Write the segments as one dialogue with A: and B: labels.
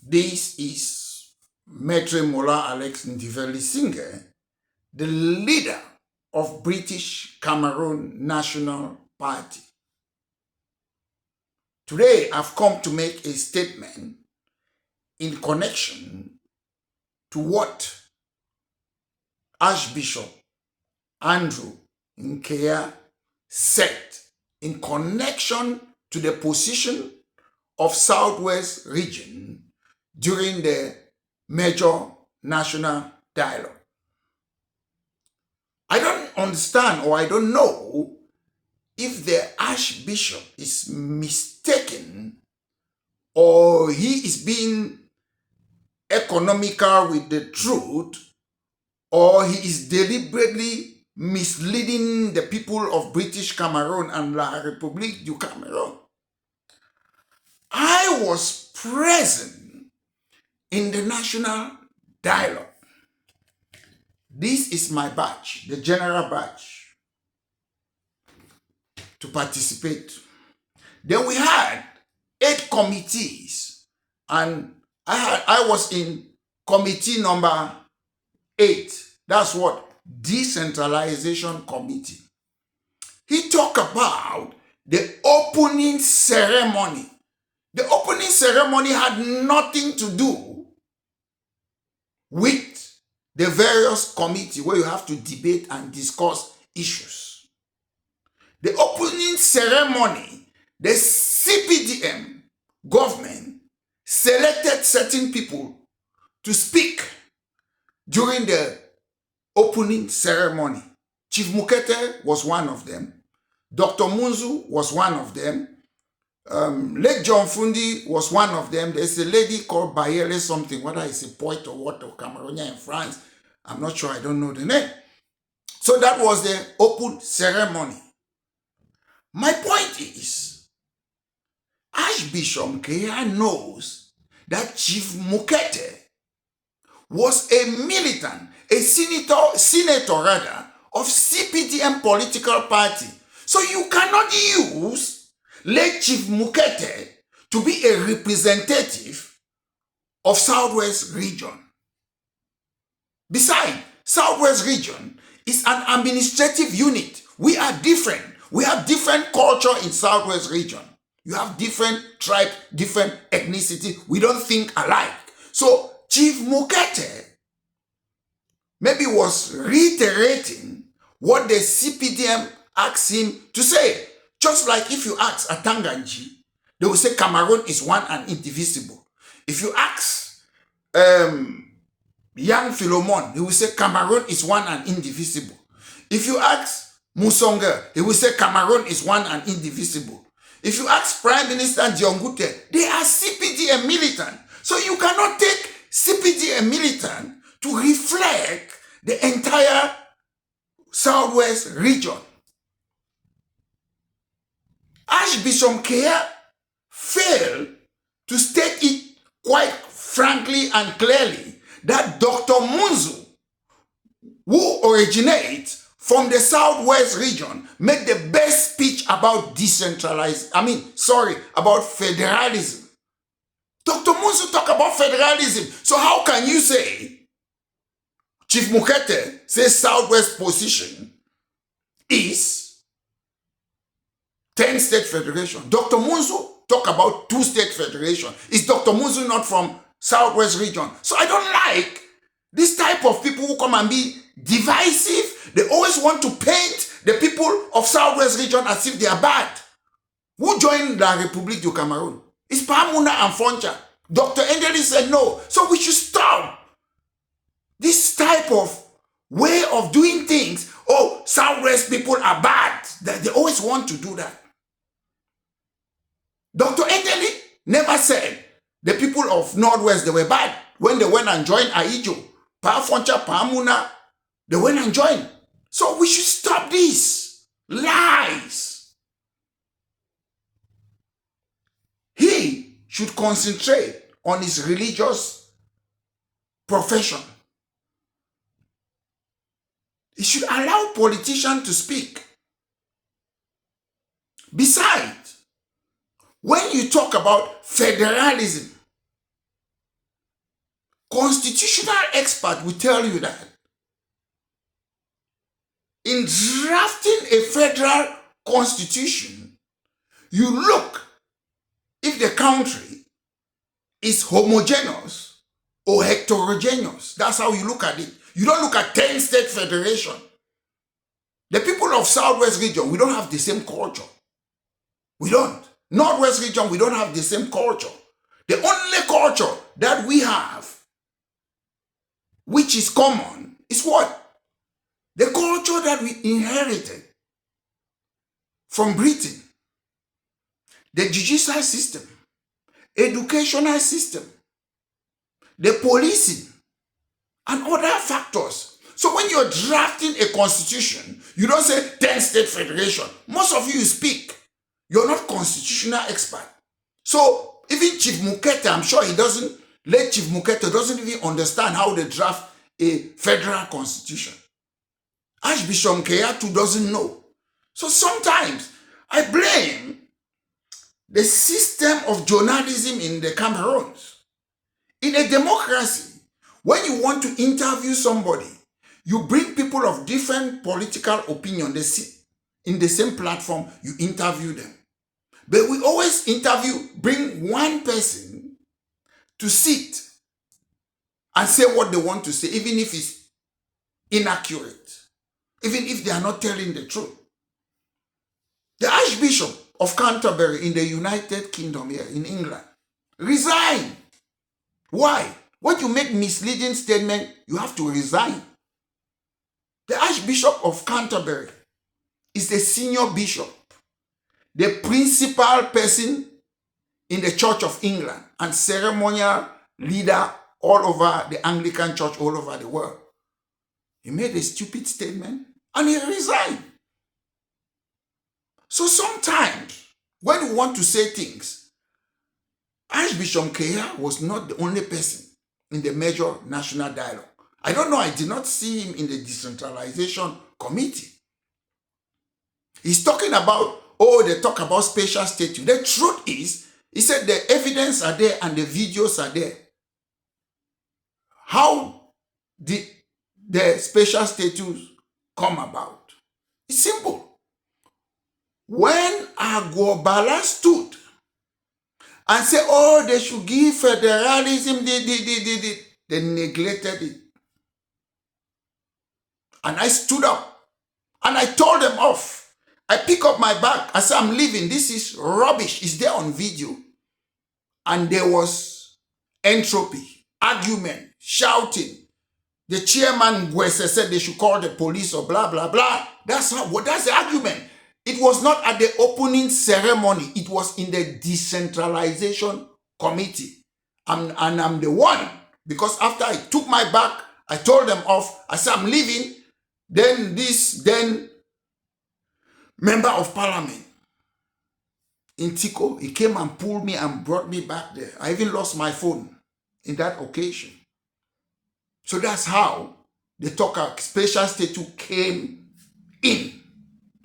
A: This is Maitre Mola Alex Ndiveli Singer, the leader of British Cameroon National Party. Today, I've come to make a statement in connection to what Archbishop Andrew Nkea said in connection to the position of Southwest region during the major national dialogue. I don't understand, or I don't know if the Archbishop is mistaken or he is being economical with the truth, or he is deliberately misleading the people of British Cameroon and La République du Cameroun. I was present in the national dialogue. This is my badge, the general badge, to participate. Then we had 8 committees, and I was in committee number 8. That's what? Decentralization Committee. He talked about the opening ceremony. The opening ceremony had nothing to do with the various committees where you have to debate and discuss issues. The opening ceremony, the CPDM government selected certain people to speak during the opening ceremony. Chief Mukete was one of them. Dr. Munzu was one of them. Late John Fundi was one of them. There's a lady called Bayele something, whether it's a poet or what, or Cameroonian in France. I'm not sure, I don't know the name. So that was the open ceremony. My point is, Archbishop Nkea knows that Chief Mukete was a militant, a senator rather, of CPDM political party. So you cannot use late Chief Mukete to be a representative of Southwest region. Besides, Southwest region is an administrative unit. We are different. We have different culture in Southwest region. You have different tribe, different ethnicity. We don't think alike. So Chief Mukete maybe was reiterating what the CPDM asked him to say. Just like if you ask Atanganji, they will say Cameroon is one and indivisible. If you ask Young Philemon, he will say Cameroon is one and indivisible. If you ask Musonga, he will say Cameroon is one and indivisible. If you ask Prime Minister Diongute, they are CPDM militant. So you cannot take CPDM militant to reflect the entire Southwest region. Archbishop Nkea failed to state it quite frankly and clearly that Dr. Munzu, who originates from the Southwest region, made the best speech about about federalism. Dr. Munzu talked about federalism. So how can you say Chief Mukete says Southwest position is 10-state federation? Dr. Munzu talk about 2-state federation. Is Dr. Munzu not from Southwest region? So I don't like this type of people who come and be divisive. They always want to paint the people of Southwest region as if they are bad. Who joined La République du Cameroun? It's Pamuna and Foncha. Dr. Endeli said no. So we should stop this type of way of doing things. Oh, Southwest people are bad. They always want to do that. Dr. Endeli never said the people of Northwest, they were bad when they went and joined Aijo. Pa Foncha, Pamuna, they went and joined. So we should stop this lies. He should concentrate on his religious profession. He should allow politicians to speak. Besides, when you talk about federalism, Constitutional expert will tell you that in drafting a federal constitution, you look if the country is homogeneous or heterogeneous. That's how you look at it. You don't look at 10-state federation. The people of Southwest region, we don't have the same culture. We don't. Northwest region, we don't have the same culture. The only culture that we have, which is common, is what? The culture that we inherited from Britain. The judicial system, educational system, the policing, and other factors. So when you're drafting a constitution, you don't say 10-state federation. Most of you speak. You're not constitutional expert. So even Chief Nkea, I'm sure late Chief Nkea doesn't even understand how they draft a federal constitution. Archbishop Nkea too doesn't know. So sometimes I blame the system of journalism in the Cameroons. In a democracy, when you want to interview somebody, you bring people of different political opinion. They sit in the same platform, you interview them. But we always bring one person to sit and say what they want to say, even if it's inaccurate, even if they are not telling the truth. The Archbishop of Canterbury in the United Kingdom here in England resigned. Why? When you make misleading statement, you have to resign. The Archbishop of Canterbury is the senior bishop, the principal person in the Church of England and ceremonial leader all over the Anglican Church all over the world. He made a stupid statement and he resigned. So sometimes when you want to say things, Archbishop Nkea was not the only person in the major national dialogue. I don't know, I did not see him in the decentralization committee. He's talking about, they talk about spatial statute. The truth is, he said the evidence are there and the videos are there. How did the spatial statutes come about? It's simple. When Agwabala stood and said, they should give federalism, they neglected it. And I stood up and I told them off. I pick up my bag. I said, I'm leaving. This is rubbish. It's there on video. And there was entropy, argument, shouting. The chairman said they should call the police or blah, blah, blah. That's the argument. It was not at the opening ceremony. It was in the decentralization committee. And I'm the one. Because after I took my bag, I told them off. I said, I'm leaving. Then member of parliament in Tico, he came and pulled me and brought me back there. I even lost my phone in that occasion. So that's how the spatial statute came in.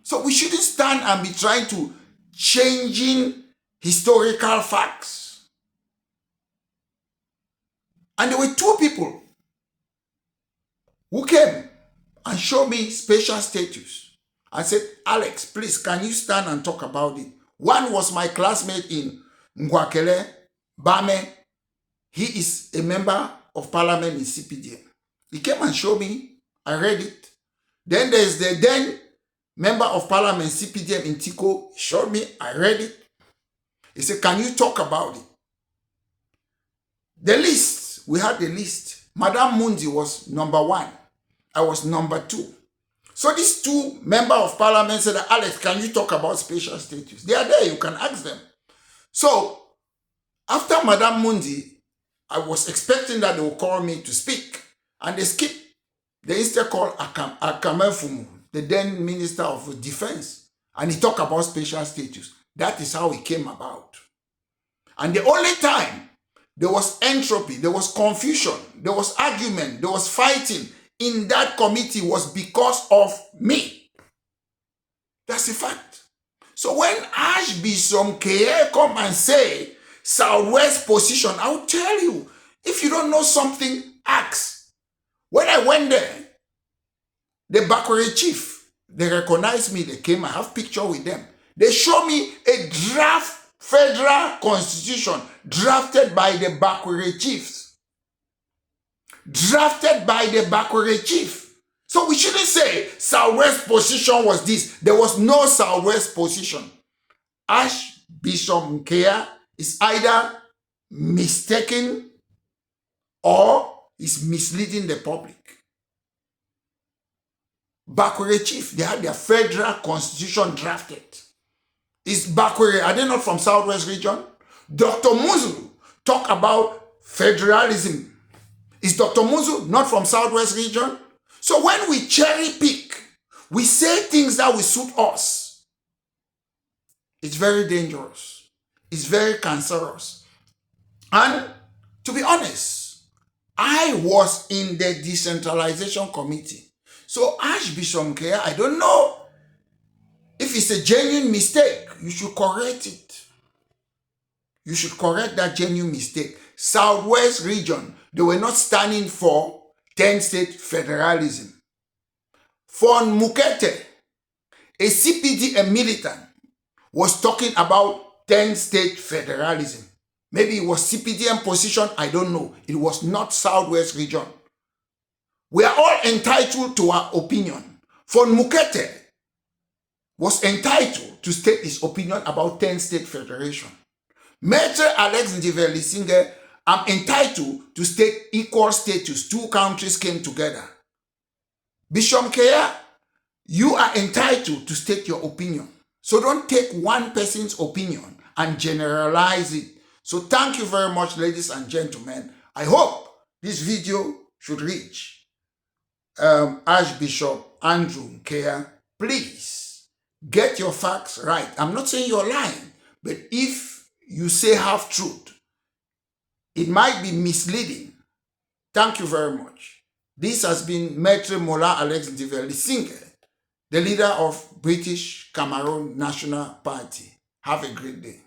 A: So we shouldn't stand and be trying to changing historical facts. And there were two people who came and showed me spatial status. I said, Alex, please, can you stand and talk about it? One was my classmate in Ngwakele, Bame. He is a member of parliament in CPDM. He came and showed me. I read it. Then there's the then member of parliament CPDM in Tico. He showed me. I read it. He said, can you talk about it? The list. We had the list. Madame Mundi was number 1. I was number 2. So these two members of parliament said, Alex, can you talk about spatial status? They are there, you can ask them. So after Madame Mundi, I was expecting that they would call me to speak. And they skipped. They instead called Akamefumu, the then Minister of Defense. And he talked about spatial status. That is how it came about. And the only time there was entropy, there was confusion, there was argument, there was fighting in that committee was because of me. That's a fact. So when Archbishop Nkea come and say Southwest position, I'll tell you, If you don't know something, ask. When I went there, the Bakure chief, they recognized me, they came, I have picture with them. They show me a draft federal constitution drafted by the Bakure chiefs. Drafted by the Bakure chief. So we shouldn't say Southwest position was this. There was no Southwest position. Archbishop Nkea is either mistaken or is misleading the public. Bakure chief, they had their federal constitution drafted. Is Bakure, are they not from Southwest region? Dr. Muzu talk about federalism. Is Dr. Muzu not from Southwest region? So when we cherry pick, we say things that will suit us. It's very dangerous. It's very cancerous. And to be honest, I was in the decentralization committee. So Archbishop Nkea, I don't know if it's a genuine mistake. You should correct it. You should correct that genuine mistake. Southwest region, they were not standing for 10-state federalism. For Mukete, a CPDM militant, was talking about 10-state federalism. Maybe it was CPDM position, I don't know. It was not Southwest region. We are all entitled to our opinion. For Mukete was entitled to state his opinion about 10-state federation. Maitre Alex Ndivelisinge, I'm entitled to state equal status. Two countries came together. Bishop Nkea, you are entitled to state your opinion. So don't take one person's opinion and generalize it. So thank you very much, ladies and gentlemen. I hope this video should reach Archbishop Andrew Nkea. Please get your facts right. I'm not saying you're lying, but if you say half truth, it might be misleading. Thank you very much. This has been Maitre Mola Alex Ndivelisinge, the leader of British Cameroon National Party. Have a great day.